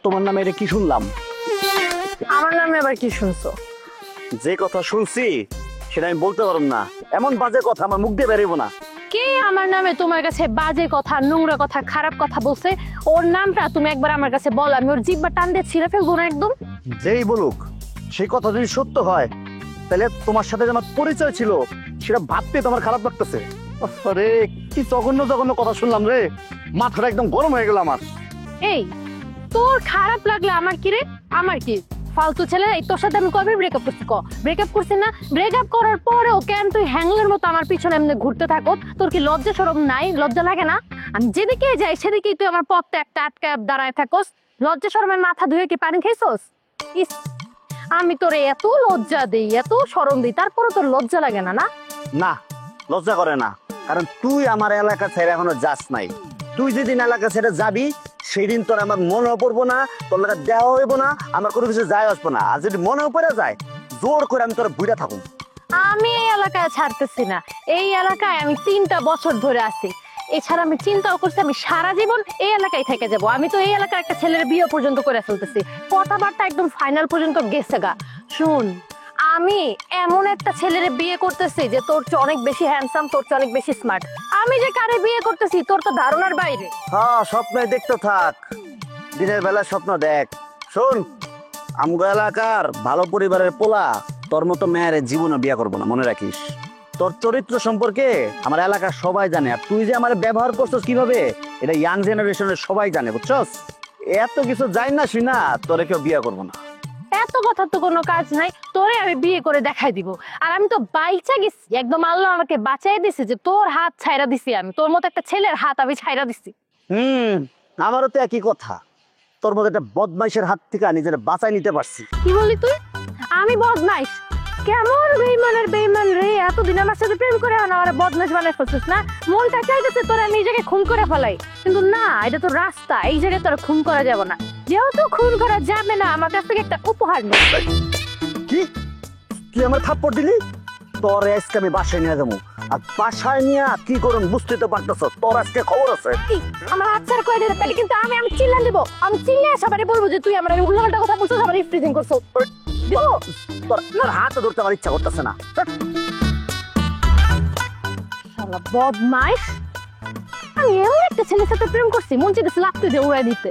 তোমার নামে এটা কি শুনলাম? আমার নামে আবার কি শুনছো? যে কথা শুনছি সেটা আমি বলতে পারব না। এমন বাজে কথা আমার মুখ দিয়ে বেরোবো না। কে আমার নামে তোমার কাছে বাজে কথা, নোংরা কথা, খারাপ কথা বলছে? ওর নামটা তুমি একবার আমার কাছে বল, আমি ওর জিহ্বা টান দিয়ে ছিঁড়ে ফেলবো না একদম। যেই বলুক, সেই কথা যদি সত্য হয় তাহলে তোমার সাথে যে আমার পরিচয় ছিল সেটা ভাবতে তোমার খারাপ লাগতেছে। আরে কি জঘন্য জঘন্য কথা শুনলাম রে, মাথাটা একদম গরম হয়ে গেল আমার। এই তোর খারাপ লাগলে আমার কি রে? আমার কি ফালতু ছেলে? এই তোর সাথে আমি কবে ব্রেকআপ করছি? ব্রেকআপ করছি না? ব্রেকআপ করার পরেও কেন তুই হ্যাংলের মতো আমার পিছনে এমনি ঘুরতে থাকো? তোর কি লজ্জা শরম নাই? লজ্জা লাগে না? আমি যেদিকে যাই সেদিকেই তুই আমার পথটা একটা আটকা দাঁড়ায় থাকোস। লজ্জা শরমের মাথা ধুয়ে কি পানি খাইছোস? ইস, আমি তোরে এত লজ্জা দেই, এত শরম দিই, তারপরে তোর লজ্জা লাগে না? না না, লজ্জা করে না, কারণ তুই আমার এলাকা ছেড়ে এখনো যাস নাই। তুই যেদিন এলাকা ছেড়ে যাবি সেই দিন তোর আমার মনেও পড়বো না, তোর লাগা দেওয়া হইব না, আমার কোনো কিছু যায় আসবো না। আর যদি মনেও পড়ে যায় জোর করে আমি তোর বুইড়া থাকুন। আমি এই এলাকায় ছাড়তেছি না। এই এলাকায় আমি 3টা বছর ধরে আছি। এছাড়া আমি চিন্তাও করছি আমি সারা জীবন এই এলাকায় থেকে যাব। আমি তো এই এলাকার একটা ছেলের বিয়ে পর্যন্ত করে ফেলতেছি, কথাবার্তা একদম ফাইনাল পর্যন্ত গেছে গা। শুন, আমি এমন একটা ছেলের বিয়ে করতেছি যে তোর চেয়ে অনেক বেশি হ্যান্ডসাম, তোর চেয়ে অনেক বেশি স্মার্ট। আমি যে কারে বিয়ে করতেছি তোর তো ধারণার বাইরে। হ্যাঁ, স্বপ্নে দেখতে থাক, দিনের বেলা স্বপ্ন দেখ। শোন, আমগো এলাকার ভালো পরিবারের পোলা তোর মতো মেয়ের জীবনে বিয়ে করবো না, মনে রাখিস। তোর চরিত্র সম্পর্কে আমার এলাকার সবাই জানে, আর তুই যে আমার ব্যবহার করছিস কিভাবে এটা ইয়াং জেনারেশনের সবাই জানে, বুঝছস? এত কিছু জানি না শুই না তোরে কেউ বিয়ে করবো না। এত কথা তো কোনো কাজ নাই, তোরে আমি বিয়ে করে দেখাই দিব। আর আমি তো বাইচা গেছি, একদম আল্লাহ আমাকে বাঁচাই দিছে যে তোর হাত ছাইরা দিছি আমি, তোর মতো একটা ছেলের হাত আমি ছাইরা দিছি। আমারও তো একই কথা, তোর মতো একটা বদমাইশের হাত থেকে নিজের বাঁচাই নিতে পারছি। কি বলি তুই? আমি বদমাইশ? কেমন বেইমানের বেইমান রে! এতদিন আমার সাথে প্রেম করে আমার বদমাইশ বানাই ফেলছিস না? মনটা চাইতেছে তোরা নিজেকে খুন করে ফেলাই, কিন্তু না, এটা তো রাস্তা, এই জায়গায় তোরা খুন করা যাবে না। যেহেতু খুন করা যাবে না, আমার কাছ থেকে একটা উপহার নে। কি তুই আমার থাপ্পড় দিলি? তোর আজকে আমি বাসায় নিয়ে যাবো, আর বাসায় নিয়ে কি করুন বুঝতে তো পারতেছ। তোর আজকে খবর আছে। আমার আচ্ছার কয়ে দিতে পারি, কিন্তু আমি চিল্লা দেবো। আমি চিল্লে সবারই বলবো যে তুই আমার উল্লাপাল্টা কথা বলছো, আমার ইফটিজিং করছো। তোর হাত ধরতে আমার ইচ্ছা করতেছে না। শালা বদমাইশ! আমি এমন একটা ছেলের সাথে প্রেম করছি, মন চাইতেছে লাগতে দিয়ে উড়াই দিতে।